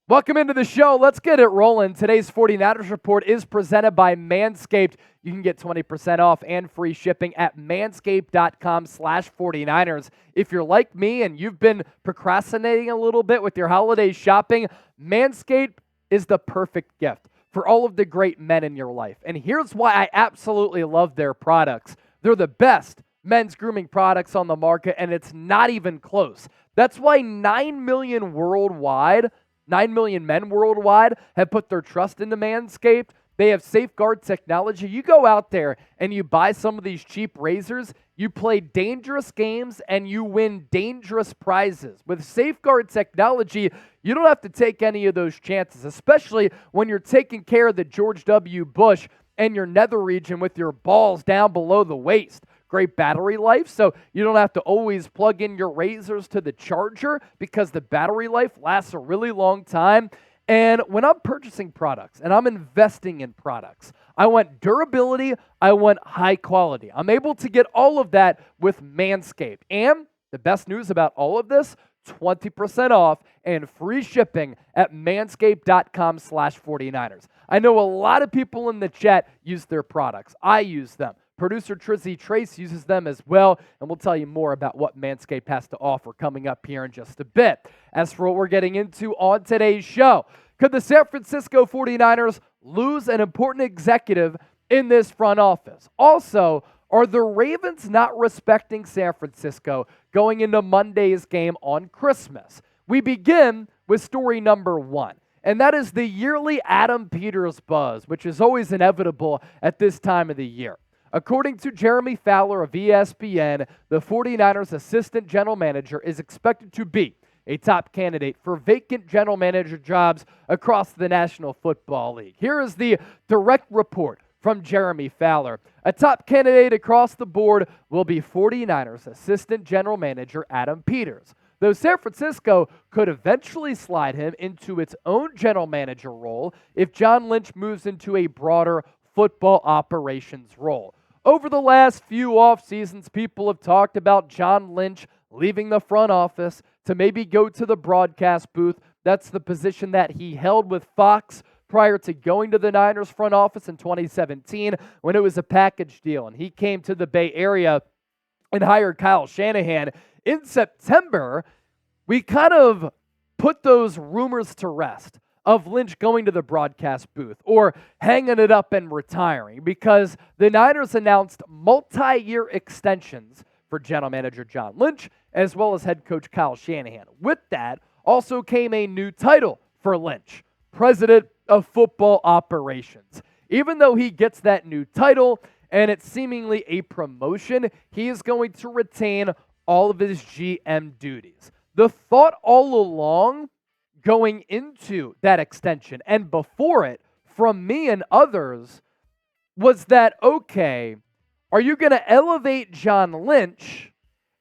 Welcome into the show. Let's get it rolling. Today's 49ers Report is presented by Manscaped. You can get 20% off and free shipping at manscaped.com/49ers. If you're like me and you've been procrastinating a little bit with your holiday shopping, Manscaped is the perfect gift for all of the great men in your life. And here's why I absolutely love their products. They're the best men's grooming products on the market, and it's not even close. That's why 9 million men worldwide have put their trust into Manscaped. They have Safeguard technology. You go out there and you buy some of these cheap razors, you play dangerous games, and you win dangerous prizes. With Safeguard technology, you don't have to take any of those chances, especially when you're taking care of the George W. Bush and your nether region with your balls down below the waist. Great battery life, so you don't have to always plug in your razors to the charger because the battery life lasts a really long time. And when I'm purchasing products and I'm investing in products, I want durability, I want high quality. I'm able to get all of that with Manscaped. And the best news about all of this, 20% off and free shipping at manscaped.com/49ers. I know a lot of people in the chat use their products. I use them. Producer Trizzy Trace uses them as well, and we'll tell you more about what Manscaped has to offer coming up here in just a bit. As for what we're getting into on today's show, could the San Francisco 49ers lose an important executive in this front office? Also, are the Ravens not respecting San Francisco going into Monday's game on Christmas? We begin with story number one, and that is the yearly Adam Peters buzz, which is always inevitable at this time of the year. According to Jeremy Fowler of ESPN, the 49ers assistant general manager is expected to be a top candidate for vacant general manager jobs across the National Football League. Here is the direct report from Jeremy Fowler. A top candidate across the board will be 49ers assistant general manager Adam Peters, though San Francisco could eventually slide him into its own general manager role if John Lynch moves into a broader football operations role. Over the last few off seasons, people have talked about John Lynch leaving the front office to maybe go to the broadcast booth. That's the position that he held with Fox prior to going to the Niners front office in 2017 when it was a package deal. And he came to the Bay Area and hired Kyle Shanahan. In September, we kind of put those rumors to rest of Lynch going to the broadcast booth or hanging it up and retiring because the Niners announced multi-year extensions for general manager John Lynch as well as head coach Kyle Shanahan. With that also came a new title for Lynch, President of Football Operations. Even though he gets that new title and it's seemingly a promotion, he is going to retain all of his GM duties. The thought all along going into that extension and before it from me and others was that, okay, are you going to elevate John Lynch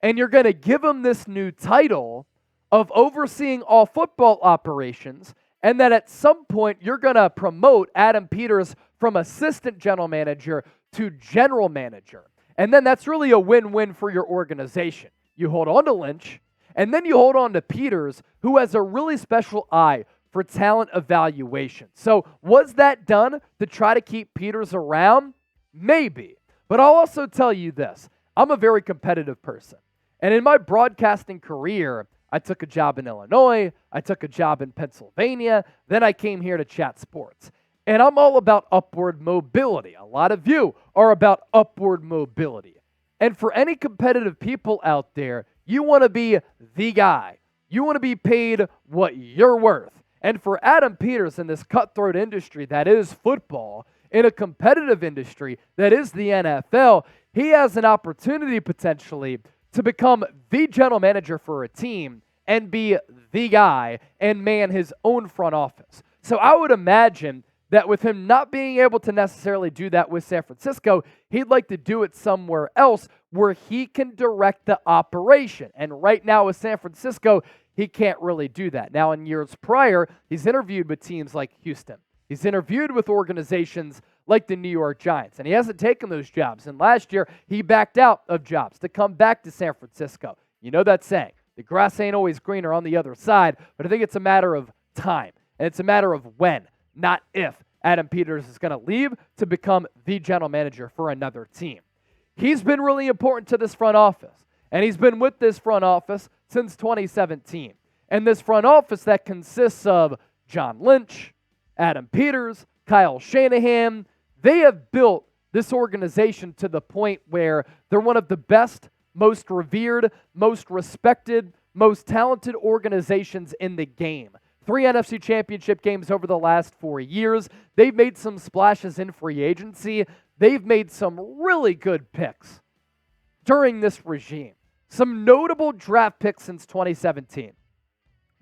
and you're going to give him this new title of overseeing all football operations, and that at some point you're going to promote Adam Peters from assistant general manager to general manager? And then that's really a win-win for your organization. You hold on to Lynch, and then you hold on to Peters, who has a really special eye for talent evaluation. So was that done to try to keep Peters around? Maybe. But I'll also tell you this. I'm a very competitive person. And in my broadcasting career, I took a job in Illinois. I took a job in Pennsylvania. Then I came here to chat sports. And I'm all about upward mobility. A lot of you are about upward mobility. And for any competitive people out there, you want to be the guy. You want to be paid what you're worth. And for Adam Peters in this cutthroat industry that is football, in a competitive industry that is the NFL, he has an opportunity potentially to become the general manager for a team and be the guy and man his own front office. So I would imagine that with him not being able to necessarily do that with San Francisco, he'd like to do it somewhere else where he can direct the operation. And right now with San Francisco, he can't really do that. Now, in years prior, he's interviewed with teams like Houston. He's interviewed with organizations like the New York Giants, and he hasn't taken those jobs. And last year, he backed out of jobs to come back to San Francisco. You know that saying, the grass ain't always greener on the other side, but I think it's a matter of time. And it's a matter of when, not if, Adam Peters is going to leave to become the general manager for another team. He's been really important to this front office, and he's been with this front office since 2017. And this front office that consists of John Lynch, Adam Peters, Kyle Shanahan, they have built this organization to the point where they're one of the best, most revered, most respected, most talented organizations in the game. 3 NFC Championship games over the last 4 years. They've made some splashes in free agency. They've made some really good picks during this regime. Some notable draft picks since 2017.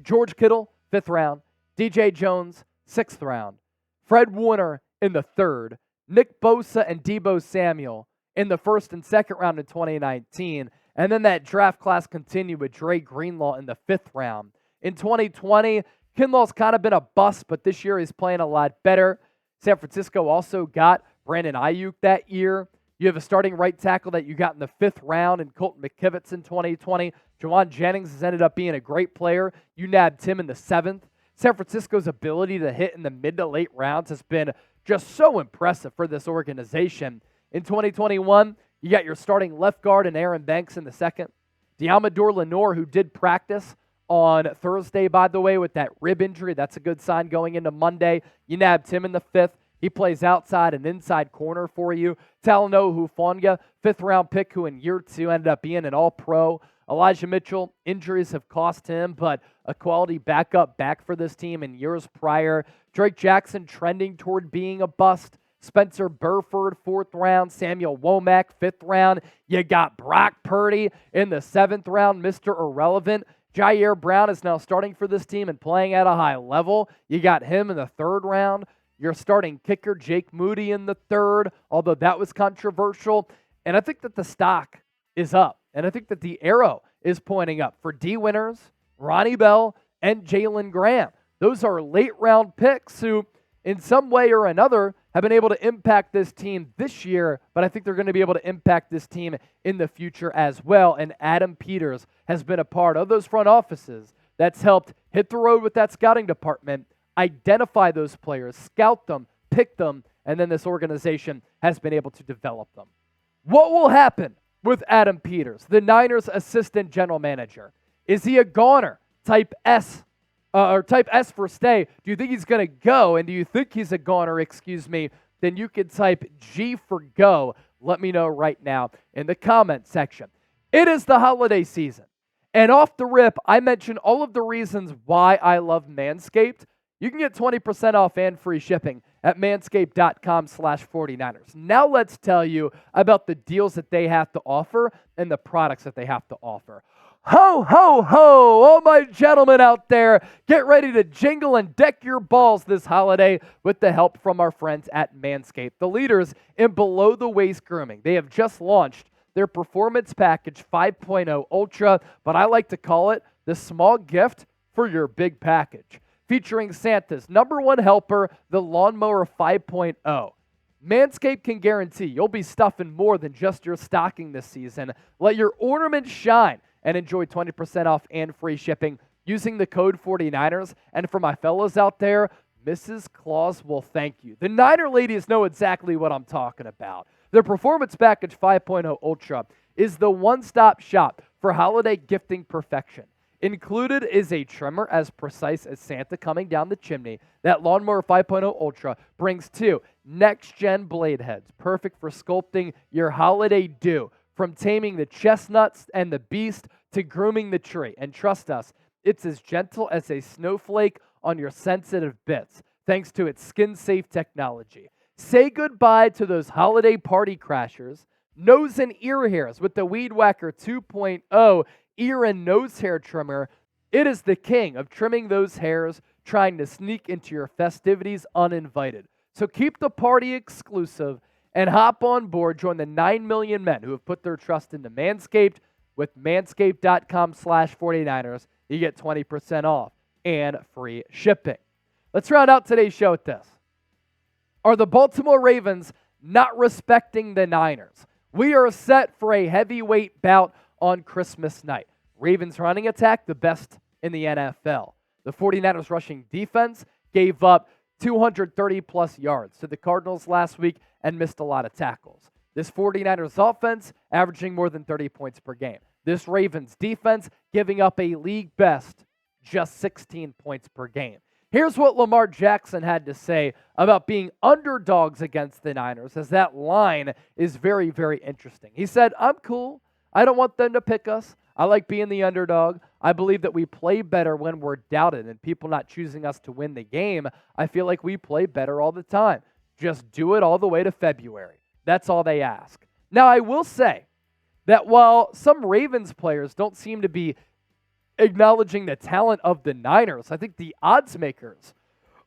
George Kittle, 5th round. DJ Jones, 6th round. Fred Warner in the 3rd. Nick Bosa and Deebo Samuel in the 1st and 2nd round in 2019. And then that draft class continued with Dre Greenlaw in the 5th round. In 2020, Kinlaw's kind of been a bust, but this year he's playing a lot better. San Francisco also got Brandon Ayuk that year. You have a starting right tackle that you got in the 5th round in Colton McKivitz in 2020. Juwan Jennings has ended up being a great player. You nabbed him in the 7th. San Francisco's ability to hit in the mid to late rounds has been just so impressive for this organization. In 2021, you got your starting left guard in Aaron Banks in the 2nd. Diamador Lenore, who did practice on Thursday, by the way, with that rib injury. That's a good sign going into Monday. You nabbed him in the 5th. He plays outside and inside corner for you. Talanoa Hufanga, 5th round pick, who in year 2 ended up being an all-pro. Elijah Mitchell, injuries have cost him, but a quality backup back for this team in years prior. Drake Jackson trending toward being a bust. Spencer Burford, 4th round. Samuel Womack, 5th round. You got Brock Purdy in the 7th round, Mr. Irrelevant. Jair Brown is now starting for this team and playing at a high level. You got him in the 3rd round. Your starting kicker, Jake Moody, in the 3rd, although that was controversial. And I think that the stock is up. And I think that the arrow is pointing up for D. Winters, Ronnie Bell, and Jalen Graham. Those are late-round picks who, in some way or another, have been able to impact this team this year, but I think they're going to be able to impact this team in the future as well. And Adam Peters has been a part of those front offices that's helped hit the road with that scouting department, identify those players, scout them, pick them, and then this organization has been able to develop them. What will happen with Adam Peters, the Niners assistant general manager? Is he a goner, type S, or type S for stay? Do you think he's going to go? And do you think he's a goner, then you can type G for go. Let me know right now in the comment section. It is the holiday season. And off the rip, I mentioned all of the reasons why I love Manscaped. You can get 20% off and free shipping at manscaped.com/49ers. Now let's tell you about the deals that they have to offer and the products that they have to offer. Ho, ho, ho! All my gentlemen out there, get ready to jingle and deck your balls this holiday with the help from our friends at Manscaped, the leaders in below-the-waist grooming. They have just launched their Performance Package 5.0 Ultra, but I like to call it the small gift for your big package. Featuring Santa's #1 helper, the Lawnmower 5.0. Manscaped can guarantee you'll be stuffing more than just your stocking this season. Let your ornaments shine and enjoy 20% off and free shipping using the code 49ers. And for my fellas out there, Mrs. Claus will thank you. The Niner ladies know exactly what I'm talking about. The Performance Package 5.0 Ultra is the one-stop shop for holiday gifting perfection. Included is a trimmer as precise as Santa coming down the chimney. That Lawnmower 5.0 Ultra brings 2 next-gen blade heads, perfect for sculpting your holiday do, from taming the chestnuts and the beast to grooming the tree. And trust us, it's as gentle as a snowflake on your sensitive bits, thanks to its skin-safe technology. Say goodbye to those holiday party crashers, nose and ear hairs with the Weed Whacker 2.0 ear and nose hair trimmer. It is the king of trimming those hairs trying to sneak into your festivities uninvited. So keep the party exclusive and hop on board. Join the 9 million men who have put their trust into Manscaped. With manscaped.com/49ers, you get 20% off and free shipping. Let's round out today's show with this. Are the Baltimore Ravens not respecting the Niners? We are set for a heavyweight bout on Christmas night. Ravens running attack, the best in the NFL. The 49ers rushing defense gave up 230-plus yards to the Cardinals last week and missed a lot of tackles. This 49ers offense averaging more than 30 points per game. This Ravens defense giving up a league best just 16 points per game. Here's what Lamar Jackson had to say about being underdogs against the Niners, as that line is very, very interesting. He said, "I'm cool. I don't want them to pick us. I like being the underdog. I believe that we play better when we're doubted and people not choosing us to win the game. I feel like we play better all the time. Just do it all the way to February." That's all they ask. Now, I will say that while some Ravens players don't seem to be acknowledging the talent of the Niners, I think the odds makers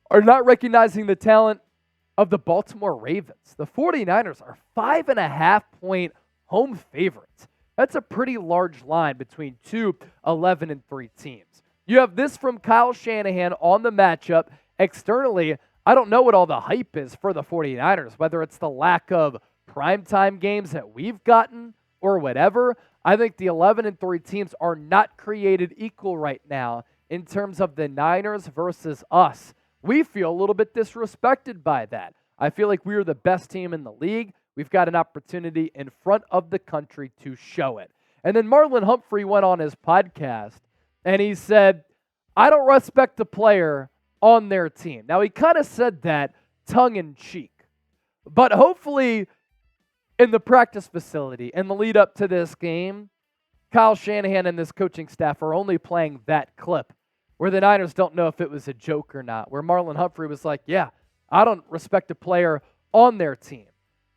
are not recognizing the talent of the Baltimore Ravens. The 49ers are 5.5-point home favorites. That's a pretty large line between two 11-3 teams. You have this from Kyle Shanahan on the matchup. Externally, I don't know what all the hype is for the 49ers, whether it's the lack of primetime games that we've gotten or whatever. I think the 11-3 teams are not created equal right now in terms of the Niners versus us. We feel a little bit disrespected by that. I feel like we're the best team in the league. We've got an opportunity in front of the country to show it. And then Marlon Humphrey went on his podcast and he said, "I don't respect the player on their team." Now, he kind of said that tongue-in-cheek, but hopefully in the practice facility in the lead up to this game, Kyle Shanahan and this coaching staff are only playing that clip where the Niners don't know if it was a joke or not, where Marlon Humphrey was like, "Yeah, I don't respect a player on their team."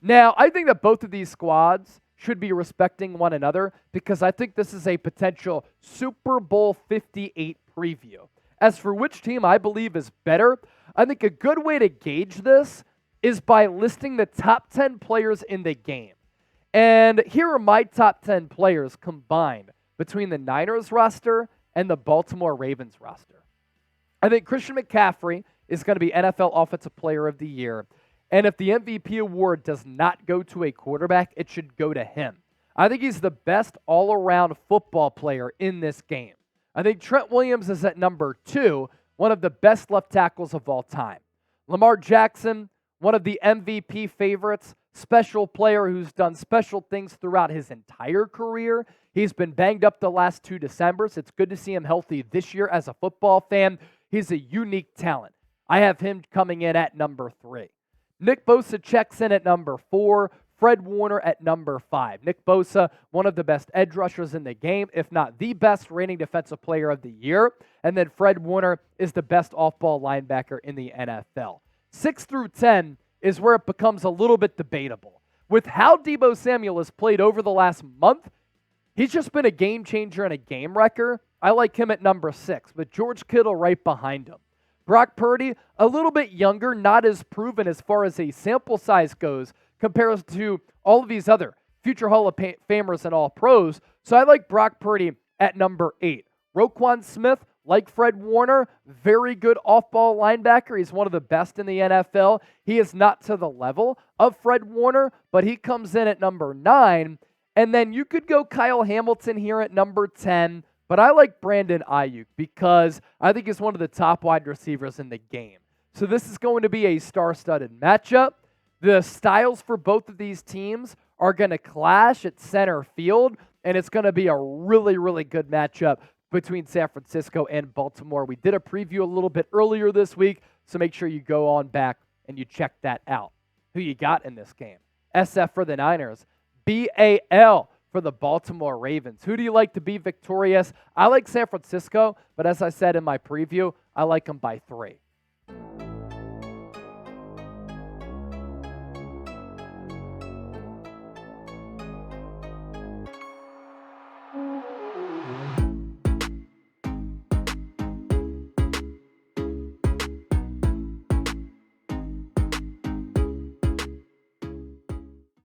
Now, I think that both of these squads should be respecting one another because I think this is a potential Super Bowl 58 preview. As for which team I believe is better, I think a good way to gauge this is by listing the top 10 players in the game. And here are my top 10 players combined between the Niners roster and the Baltimore Ravens roster. I think Christian McCaffrey is going to be NFL Offensive Player of the Year. And if the MVP award does not go to a quarterback, it should go to him. I think he's the best all-around football player in this game. I think Trent Williams is at number 2, one of the best left tackles of all time. Lamar Jackson, one of the MVP favorites, special player who's done special things throughout his entire career. He's been banged up the last 2 Decembers. It's good to see him healthy this year as a football fan. He's a unique talent. I have him coming in at number 3. Nick Bosa checks in at number 4. Fred Warner at number 5. Nick Bosa, one of the best edge rushers in the game, if not the best reigning defensive player of the year. And then Fred Warner is the best off-ball linebacker in the NFL. 6 through 10 is where it becomes a little bit debatable. With how Deebo Samuel has played over the last month, he's just been a game changer and a game wrecker. I like him at number 6, with George Kittle right behind him. Brock Purdy, a little bit younger, not as proven as far as a sample size goes, compared to all of these other future Hall of Famers and All-Pros. So I like Brock Purdy at number 8. Roquan Smith, like Fred Warner, very good off-ball linebacker. He's one of the best in the NFL. He is not to the level of Fred Warner, but he comes in at number 9. And then you could go Kyle Hamilton here at number 10, but I like Brandon Ayuk because I think he's one of the top wide receivers in the game. So this is going to be a star-studded matchup. The styles for both of these teams are going to clash at center field, and it's going to be a really, really good matchup between San Francisco and Baltimore. We did a preview a little bit earlier this week, so make sure you go on back and you check that out. Who you got in this game? SF for the Niners. BAL for the Baltimore Ravens. Who do you like to be victorious? I like San Francisco, but as I said in my preview, I like them by 3.